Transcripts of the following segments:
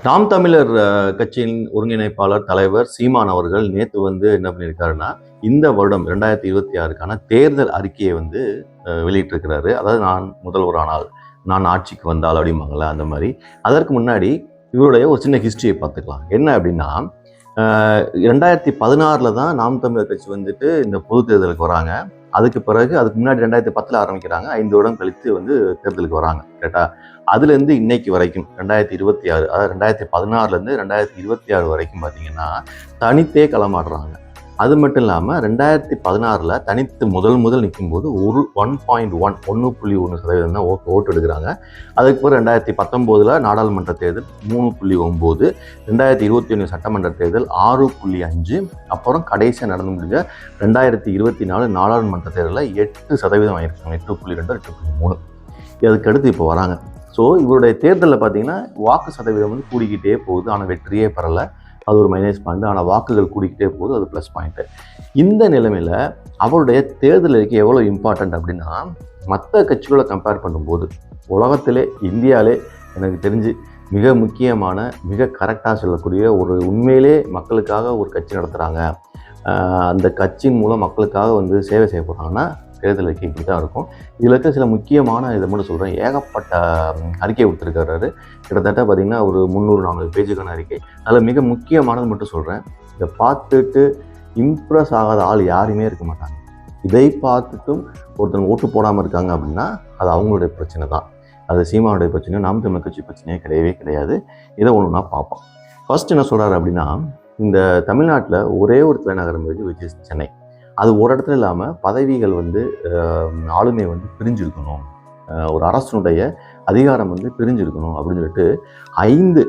நாம் தமிழர் கட்சியின் ஒருங்கிணைப்பாளர் தலைவர் சீமான் அவர்கள் நேற்று என்ன பண்ணியிருக்காருன்னா, இந்த வருடம் 2026க்கான தேர்தல் அறிக்கையை வெளியிட்டிருக்கிறாரு. அதாவது நான் முதல்வரானால், நான் ஆட்சிக்கு வந்தால் அப்படிம்பாங்கள்ல அந்த மாதிரி. அதற்கு முன்னாடி இவருடைய ஒரு சின்ன ஹிஸ்ட்ரியை பார்த்துக்கலாம். என்ன அப்படின்னா, 2016 தான் நாம் தமிழர் கட்சி இந்த பொது தேர்தலுக்கு வராங்க. அதுக்கு முன்னாடி 2010 ஆரம்பிக்கிறாங்க. 5 வருடம் கழித்து தேர்தலுக்கு வராங்க. கரெக்டா? அதுலேருந்து இன்னைக்கு வரைக்கும் 2026, அதாவது 2016லேருந்து 2026 வரைக்கும் பார்த்தீங்கன்னா தனித்தே களமாடுறாங்க. அது மட்டும் இல்லாமல் 2016 தனித்து முதல் நிற்கும்போது 1.1% தான் ஓட்டு எடுக்கிறாங்க. அதுக்கு பிறகு 2019 நாடாளுமன்ற தேர்தல் 3.9, 2021 சட்டமன்ற தேர்தல் 6.5, அப்புறம் கடைசியாக நடந்து முடிஞ்ச 2024 நாடாளுமன்ற தேர்தலில் 8% ஆகிருக்காங்க. 8.2, 8.3. அதுக்கு அடுத்து இப்போ வராங்க. ஸோ இவருடைய தேர்தலில் பார்த்தீங்கன்னா வாக்கு சதவீதம் கூடிக்கிட்டே போகுது. ஆனால் வெற்றியே பெறலை. அது ஒரு மைனஸ் பாயிண்ட். ஆனால் வாக்குகள் கூடிக்கிட்டே போகுது. அது ப்ளஸ் பாயிண்ட்டு. இந்த நிலைமையில் அவருடைய தேர்தல் அறிக்கை எவ்வளோ இம்பார்ட்டண்ட் அப்படின்னா, மற்ற கட்சிகளை கம்பேர் பண்ணும்போது உலகத்திலே, இந்தியாவிலே எனக்கு தெரிஞ்சு மிக முக்கியமான, மிக கரெக்டாக சொல்லக்கூடிய ஒரு உண்மையிலே மக்களுக்காக ஒரு கட்சி நடத்துகிறாங்க, அந்த கட்சியின் மூலம் மக்களுக்காக சேவை செய்ய போகிறாங்கன்னா தேர்தல் அறிக்கை இப்படி தான் இருக்கும். இதில் இருக்க சில முக்கியமான இதை மட்டும் சொல்கிறேன். ஏகப்பட்ட அறிக்கை கொடுத்துருக்காரு. கிட்டத்தட்ட பார்த்திங்கன்னா ஒரு 300-400 பேஜுக்கான அறிக்கை. அதில் மிக முக்கியமானது மட்டும் சொல்கிறேன். இதை பார்த்துட்டு இம்ப்ரெஸ் ஆகாத ஆள் யாருமே இருக்க மாட்டாங்க. இதை பார்த்துட்டும் ஒருத்தவங்க ஓட்டு போடாமல் இருக்காங்க அப்படின்னா அது அவங்களுடைய பிரச்சனை தான். அது சீமானுடைய பிரச்சனையோ நாம் தமிழர் கட்சி பிரச்சனையோ கிடையவே கிடையாது. இதை ஒன்றுனா பார்ப்போம். ஃபர்ஸ்ட் என்ன சொல்கிறாரு அப்படின்னா, இந்த தமிழ்நாட்டில் ஒரே ஒரு தலைநகரம் இருக்குது, which is சென்னை. அது ஒரு இடத்துல இல்லாமல் பதவிகள் ஆளுமை பிரிஞ்சிருக்கணும், ஒரு அரசனுடைய அதிகாரம் பிரிஞ்சிருக்கணும் அப்படின்னு சொல்லிட்டு 5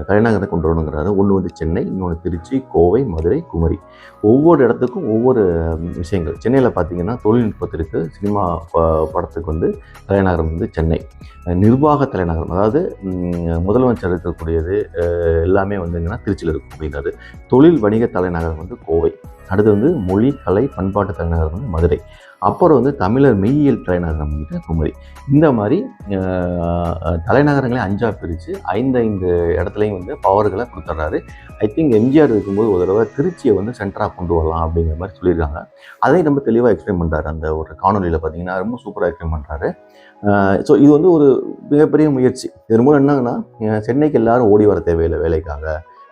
தலைநகரை கொண்டு வரணுங்கிறாரு. ஒன்று சென்னை, இன்னொன்று திருச்சி, கோவை, மதுரை, குமரி. ஒவ்வொரு இடத்துக்கும் ஒவ்வொரு விஷயங்கள். சென்னையில் பார்த்தீங்கன்னா தொழில்நுட்பத்திற்கு, சினிமா படத்துக்கு தலைநகரம் சென்னை. நிர்வாக தலைநகரம், அதாவது முதலமைச்சர் இருக்கக்கூடியது எல்லாமே திருச்சியில் இருக்கும் அப்படிங்கிறது. தொழில் வணிக தலைநகரம் கோவை. அடுத்து மொழி, கலை, பண்பாட்டு தலைநகரம் மதுரை. அப்புறம் தமிழர் மெய்யியல் தலைநகரம் குமரி. இந்த மாதிரி தலைநகரங்களே 5ஆக பிரித்து 5 இடத்துலையும் பவர்களை கொடுத்துட்றாரு. ஐ திங்க் எம்ஜிஆர் இருக்கும்போது ஒரு தடவை திருச்சியை சென்டராக கொண்டு வரலாம் அப்படிங்கிற மாதிரி சொல்லியிருக்காங்க. அதை ரொம்ப தெளிவாக எக்ஸ்பிளைன் பண்ணுறாரு. அந்த ஒரு காணொலியில் பார்த்தீங்கன்னா ரொம்ப சூப்பராக எக்ஸ்பிளைன் பண்ணுறாரு. ஸோ இது ஒரு மிகப்பெரிய முயற்சி. இதன் மூலம் என்னங்கன்னா, சென்னைக்கு எல்லாரும் ஓடி வர தேவையில்லை வேலைக்காக.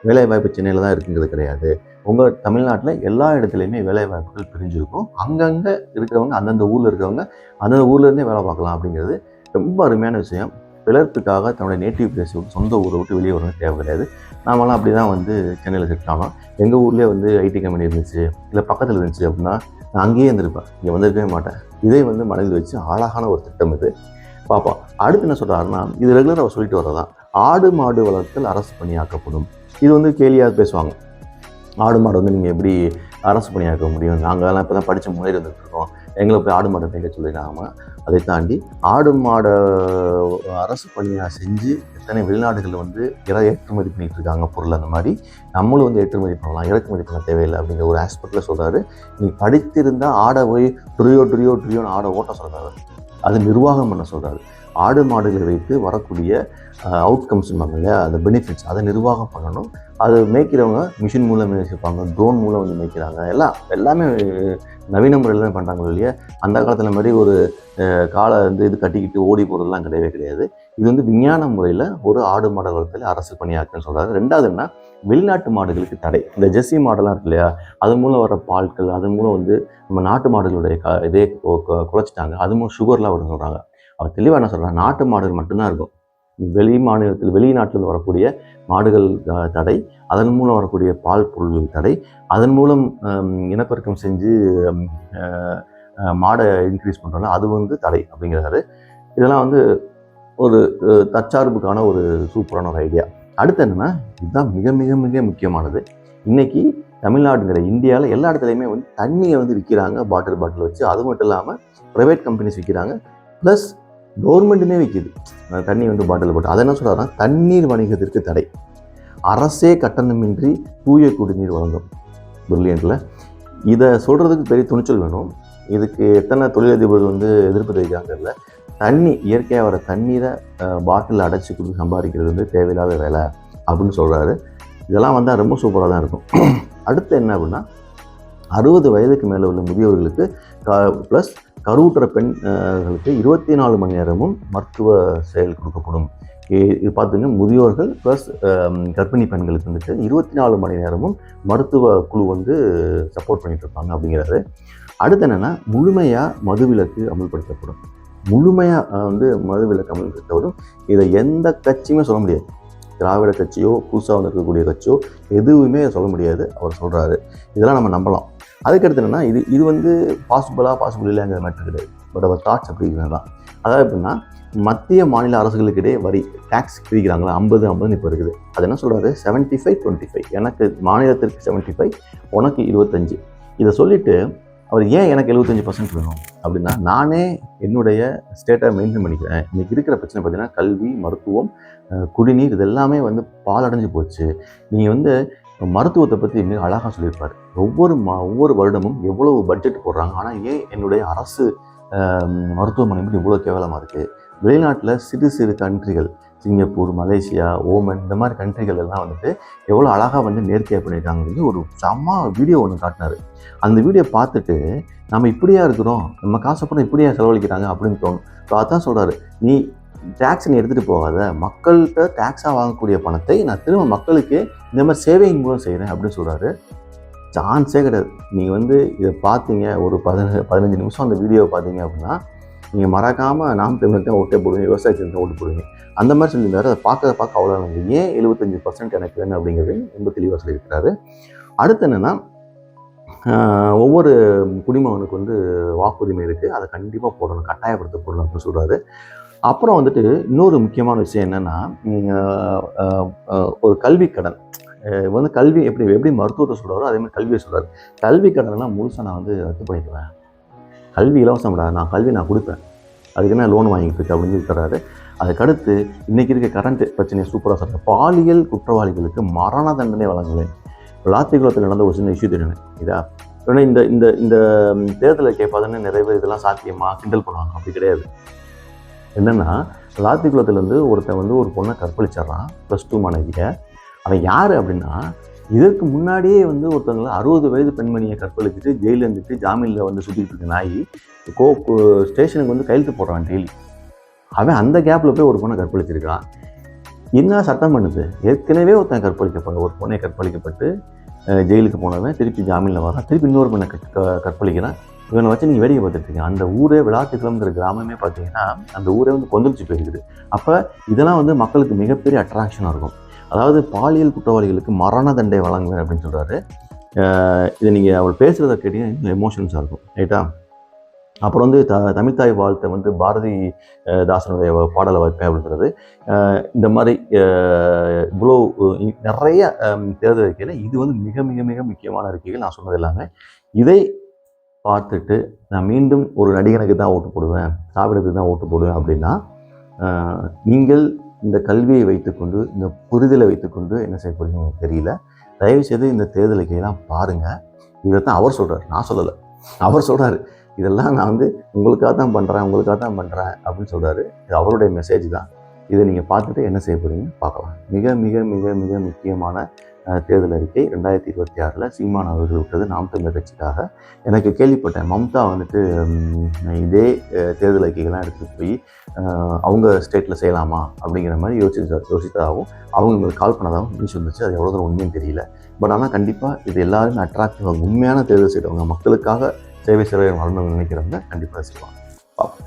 வேலைவாய்ப்பு சென்னையில் தான் இருக்குங்கிறது கிடையாது. உங்கள் தமிழ்நாட்டில் எல்லா இடத்துலையுமே வேலைவாய்ப்புகள் பிரிஞ்சிருக்கும். அங்கங்கே இருக்கிறவங்க, அந்தந்த ஊரில் இருக்கிறவங்க அந்தந்த ஊர்லேருந்தே வேலை பார்க்கலாம் அப்படிங்கிறது ரொம்ப அருமையான விஷயம். பிளர்ப்புக்காக தன்னுடைய நேட்டிவ் பிளேஸ் விட்டு, சொந்த ஊரை விட்டு வெளியே வரணும் தேவை கிடையாது. நாமெல்லாம் அப்படி தான் சென்னையில் செட் ஆனோம். எங்கள் ஊர்லேயே ஐடி கம்பெனி இருந்துச்சு, இல்லை பக்கத்தில் இருந்துச்சு அப்படின்னா நான் அங்கேயே இருந்திருப்பேன், இங்கே வந்திருக்கவே மாட்டேன். இதே மனதில் வச்சு அழகான ஒரு திட்டம் இது. பார்ப்போம். அடுத்து என்ன சொல்கிறாருன்னா, இது ரெகுலராக அவர் சொல்லிட்டு வரதான், ஆடு மாடு வளர்த்தல் அரசு பணியாக்கப்படும். இது கேலியாக பேசுவாங்க. ஆடு மாடு நீங்கள் எப்படி அரசு பணியாக்க முடியும்? நாங்கள்லாம் இப்போ தான் படித்து முன்னேறி வந்துட்டுருக்கோம், எங்களை போய் ஆடு மாடு மேய்க்க சொல்லிடுறாங்க. அதை தாண்டி ஆடு மாடை அரசு பணியாக செஞ்சு எத்தனை வெளிநாடுகளில் ஏற்றுமதி பண்ணிகிட்டு இருக்காங்க பொருள். அந்த மாதிரி நம்மளும் ஏற்றுமதி பண்ணலாம், இறக்குமதி பண்ண தேவையில்லை அப்படிங்கிற ஒரு ஆஸ்பெக்டில் சொல்கிறாரு. நீ படித்திருந்தால் ஆடை போய் ட்ரியோன்னு ஆடை ஓட்ட சொல்கிறாரு. அது நிர்வாகம் பண்ண சொல்கிறாரு. ஆடு மாடுகளை வைத்து வரக்கூடிய அவுட்கம்ஸ் இல்லையா, அந்த பெனிஃபிட்ஸ், அதை நிர்வாகம் பண்ணணும். அது மேய்க்கிறவங்க மிஷின் மூலம் மேய்ச்சிருப்பாங்க, ட்ரோன் மூலம் மேய்க்கிறாங்க. எல்லாமே நவீன முறையில் தான் பண்ணுறாங்க இல்லையா. அந்த காலத்தில் மாதிரி ஒரு காலை இது கட்டிக்கிட்டு ஓடி போகிறதுலாம் கிடையவே கிடையாது. இது விஞ்ஞான முறையில் ஒரு ஆடு மாடு வளர்த்தல் அரசு பணியாக்குன்னு சொல்கிறாரு. ரெண்டாவது என்ன, வெளிநாட்டு மாடுகளுக்கு தடை. இந்த ஜெர்சி மாடெல்லாம் இருக்கு இல்லையா, அது மூலம் வர பால்கள், அது மூலம் நம்ம நாட்டு மாடுகளுடைய இதே குறைச்சிட்டாங்க. அது மூலம் சுகர்லாம் வரும்னு சொல்கிறாங்க. அவர் தெளிவாக என்ன சொல்கிறாங்க, நாட்டு மாடுகள் மட்டும்தான் இருக்கும். வெளிநாட்டிலிருந்து வரக்கூடிய மாடுகள் தடை, அதன் மூலம் வரக்கூடிய பால் பொருள்கள் தடை, அதன் மூலம் இனப்பெருக்கம் செஞ்சு மாடை இன்க்ரீஸ் பண்ணுறாங்க, அது தடை அப்படிங்கிறாரு. இதெல்லாம் ஒரு தற்சார்புக்கான ஒரு சூப்பரான ஒரு ஐடியா. அடுத்து என்னென்னா, இதுதான் மிக மிக மிக முக்கியமானது. இன்றைக்கி தமிழ்நாடுங்கிற இந்தியாவில் எல்லா இடத்துலையுமே தண்ணியை விற்கிறாங்க பாட்டில் வச்சு. அது மட்டும் இல்லாமல் ப்ரைவேட் கம்பெனிஸ் விற்கிறாங்க, ப்ளஸ் கவர்மெண்ட்டுமே விற்கிது தண்ணி பாட்டில் போட்டு. அதை என்ன சொல்கிறாருன்னா, தண்ணீர் வணிகத்திற்கு தடை, அரசே கட்டணமின்றி தூய குடிநீர் வழங்கும். பிரில்லியன்ட்டில் இதை சொல்கிறதுக்கு பெரிய துணிச்சல் வேணும். இதுக்கு எத்தனை தொழிலதிபர்கள் எதிர்ப்பு தெரிவிக்கிறாங்க இல்லை. தண்ணி இயற்கையாக வர தண்ணீரை பாட்டிலில் அடைச்சி கொடுத்து சம்பாதிக்கிறது வந்து தேவையில்லாத வேலை அப்படின்னு சொல்கிறாரு. இதெல்லாம் வந்தால் ரொம்ப சூப்பராக தான் இருக்கும். அடுத்து என்ன அப்படின்னா 60 வயதுக்கு மேலே உள்ள முதியோர்களுக்கு ப்ளஸ் கருவுற்ற பெண்களுக்கு 24 மணி நேரமும் மருத்துவ செயல் கொடுக்கப்படும். இது பார்த்துங்க, முதியோர்கள் ப்ளஸ் கர்ப்பிணி பெண்களுக்கு வந்துட்டு 24 மணி நேரமும் மருத்துவ குழு வந்து சப்போர்ட் பண்ணிட்டு இருப்பாங்க அப்படிங்கிறாரு. அடுத்து என்னென்னா முழுமையாக மதுவிலக்கு அமல்படுத்தப்படும். முழுமையாக வந்து மதுவிலக்கு அமல்படுத்தப்படும். இதை எந்த கட்சியுமே சொல்ல முடியாது. திராவிட கட்சியோ புதுசாக வந்திருக்கக்கூடிய கட்சியோ எதுவுமே சொல்ல முடியாது. அவர் சொல்கிறாரு. இதெல்லாம் நம்ம நம்பலாம். அதுக்கடுத்து என்னென்னா இது வந்து பாசிபிள் இல்லைங்கிற மேட்டர் கிடையாது. பட் அவர் தாட்ஸ் அப்படிங்கிறது தான். அதாவது எப்படின்னா மத்திய மாநில அரசுகளுக்கிடையே வரி டேக்ஸ் பிரிக்கிறாங்களா 50 இப்போ இருக்குது. அது என்ன சொல்கிறாரு 75-25, எனக்கு மாநிலத்திற்கு 75, உனக்கு 25. இதை சொல்லிவிட்டு அவர் ஏன் எனக்கு 75% வேணும் அப்படின்னா, நானே என்னுடைய ஸ்டேட்டை மெயின்டைன் பண்ணிக்கிறேன். இன்றைக்கி இருக்கிற பிரச்சனை பார்த்திங்கன்னா கல்வி, மருத்துவம், குடிநீர் இது எல்லாமே வந்து பாலடைஞ்சு போச்சு. நீங்கள் வந்து மருத்துவத்தை பற்றி மிக அழகாக சொல்லியிருப்பார். ஒவ்வொரு வருடமும் எவ்வளவு பட்ஜெட் போடுறாங்க, ஆனால் ஏன் என்னுடைய அரசு மருத்துவமனை மட்டும் இவ்வளோ கேவலமாக இருக்குது. வெளிநாட்டில் சிறு கண்ட்ரிகள் சிங்கப்பூர், மலேசியா, ஓமன் இந்த மாதிரி கண்ட்ரிகள் எல்லாம் வந்துட்டு எவ்வளோ அழகாக வந்து நேர்த்தியாக பண்ணியிருக்காங்க. ஒரு செம்ம வீடியோ ஒன்று காட்டினார். அந்த வீடியோ பார்த்துட்டு நம்ம இப்படியா இருக்கிறோம், நம்ம காசப்படம் இப்படியா செலவழிக்கிறாங்க அப்படின்னு தோணும். ஸோ அதான் சொல்கிறாரு, நீ டேக்ஸ் நீ எடுத்துகிட்டு போகாத, மக்கள்கிட்ட டேக்ஸாக வாங்கக்கூடிய பணத்தை நான் திரும்ப மக்களுக்கு இந்த மாதிரி சேவையின் மூலம் செய்கிறேன் அப்படின்னு சொல்கிறாரு. சான்ஸே கிடையாது. நீங்கள் வந்து இதை பார்த்தீங்க, ஒரு 15 நிமிஷம் அந்த வீடியோவை பார்த்தீங்க அப்படின்னா நீங்கள் மறக்காமல் நாம் தமிழர் தான் ஓட்டே போடுவீங்க, விவசாயத்துக்கு தான் ஓட்டு போடுவீங்க. அந்த மாதிரி சொல்லியிருந்தாரு. அதை பார்க்க அவ்வளோ ஏன் 75% எனக்கு வேணும் அப்படிங்கிறது ரொம்ப தெளிவாக சொல்லியிருக்கிறாரு. அடுத்து என்னென்னா ஒவ்வொரு குடிமகனுக்கு வந்து வாக்குரிமை இருக்குது, அதை கண்டிப்பாக போடணும், கட்டாயப்படுத்த போடணும் அப்படின்னு சொல்கிறாரு. அப்புறம் வந்துட்டு இன்னொரு முக்கியமான விஷயம் என்னென்னா ஒரு கல்வி கடன் வந்து கல்வி எப்படி மருத்துவத்தை சொல்கிறாரோ அதேமாதிரி கல்வியை சொல்கிறார். கல்வி கடனெல்லாம் முழுசாக நான் வந்து ரத்து பண்ணிக்குவேன், கல்வி இலவசம்டா, நான் கல்வி நான் கொடுப்பேன், அதுக்கு என்ன லோன் வாங்கிட்டு இருக்கு அப்படின்னு சொல்லித்தராரு. அதுக்கடுத்து இன்றைக்கி இருக்க கரண்ட் பிரச்சனையை சூப்பராக சொல்கிறேன். பாலியல் குற்றவாளிகளுக்கு மரண தண்டனை வழங்குவேன். விளாத்திக்குளத்தில் நடந்த ஒரு சின்ன இஷ்யூ தெரியும் இதா. ஏன்னா இந்த தேர்தலை கேட்பாதுன்னு நிறைய பேர் இதெல்லாம் சாத்தியமாக கிண்டல் பண்ணுவாங்க. அப்படி கிடையாது. என்னென்னா விளாத்திக்குளத்துலேருந்து ஒருத்தன் வந்து ஒரு பொண்ணை கற்பழிச்சிட்றான், +2 மாணவியை. அவன் யார் அப்படின்னா, இதற்கு முன்னாடியே வந்து ஒருத்தவங்களை 60 வயது பெண்மணியை கற்பழிச்சிட்டு ஜெயிலில் இருந்துட்டு ஜாமீனில் வந்து சுற்றிட்டு இருக்க நாய் ஸ்டேஷனுக்கு வந்து கையெழுத்து போடுறான் டெய்லி. அவன் அந்த கேப்பில் போய் ஒரு பொண்ணை கற்பழிச்சிருக்கான். என்ன சட்டம் பண்ணுது? ஏற்கனவே ஒருத்தன் ஒரு பொண்ணை கற்பழிக்கப்பட்டு ஜெயிலுக்கு போனவன் திருப்பி ஜாமீனில் வரான், திருப்பி இன்னொரு பொண்ணை கற்பழிக்கிறான். இவனை வச்சு நீங்கள் வேடிக்கை பார்த்துருக்கீங்க. அந்த ஊரே விளாத்திக்குளம்ங்கிற கிராமமே பார்த்தீங்கன்னா அந்த ஊரே வந்து கொந்தளிச்சு போயிருக்குது. அப்போ இதெல்லாம் வந்து மக்களுக்கு மிகப்பெரிய அட்ராக்ஷனாக இருக்கும். அதாவது பாலியல் குற்றவாளிகளுக்கு மரண தண்டனை வழங்குவேன் அப்படின்னு சொல்கிறாரு. இதை நீங்கள் அவர் பேசுகிறத கேட்டீங்கன்னா இன்னும் எமோஷன்ஸாக இருக்கும், ரைட்டா? அப்புறம் வந்து தமிழ்த்தாய் வாழ்த்தை வந்து பாரதி தாசனுடைய பாடலை வைப்பேன் அப்படின்றது. இந்த மாதிரி இவ்வளோ நிறைய தேர்தல் அறிக்கையில் இது வந்து மிக மிக மிக முக்கியமான அறிக்கைகள். நான் சொன்னது எல்லாமே இதை பார்த்துட்டு நான் மீண்டும் ஒரு நடிகனுக்கு தான் ஓட்டு போடுவேன், திராவிடத்துக்கு தான் ஓட்டு போடுவேன் அப்படின்னா நீங்கள் இந்த கல்வியை வைத்துக்கொண்டு, இந்த புரிதலை வைத்துக்கொண்டு என்ன செய்ய போகிறீங்க எனக்கு தெரியல. தயவுசெய்து இந்த தேர்தல் அறிக்கையெல்லாம் பாருங்கள். இதை தான் அவர் சொல்கிறார், நான் சொல்லலை. அவர் சொல்கிறாரு, இதெல்லாம் நான் வந்து உங்களுக்காக தான் பண்ணுறேன் அப்படின்னு சொல்கிறாரு. இது அவருடைய மெசேஜ் தான். இதை நீங்கள் பார்த்துட்டு என்ன செய்ய போகிறீங்க பார்க்கலாம். மிக மிக மிக மிக முக்கியமான தேர்தல் அறிக்கை 2026 சீமான் அவர்கள் விட்டது நாம் தமிழர் கட்சிக்காக. எனக்கு கேள்விப்பட்டேன், மம்தா வந்துட்டு இதே தேர்தல் அறிக்கைகள்லாம் எடுத்துகிட்டு போய் அவங்க ஸ்டேட்டில் செய்யலாமா அப்படிங்கிற மாதிரி யோசித்ததாகவும் அவங்களுக்கு கால் பண்ணதாகவும் நியூஸ் வந்துச்சு. அது எவ்வளோ தூரம் உண்மையும் தெரியல. பட் ஆனால் கண்டிப்பாக இது எல்லாருமே அட்ராக்டிவாக உண்மையான தேர்தல் செய்கிறவங்க, மக்களுக்காக சேவை வரணும்னு நினைக்கிறவங்க கண்டிப்பாக செய்வாங்க. பார்ப்போம்.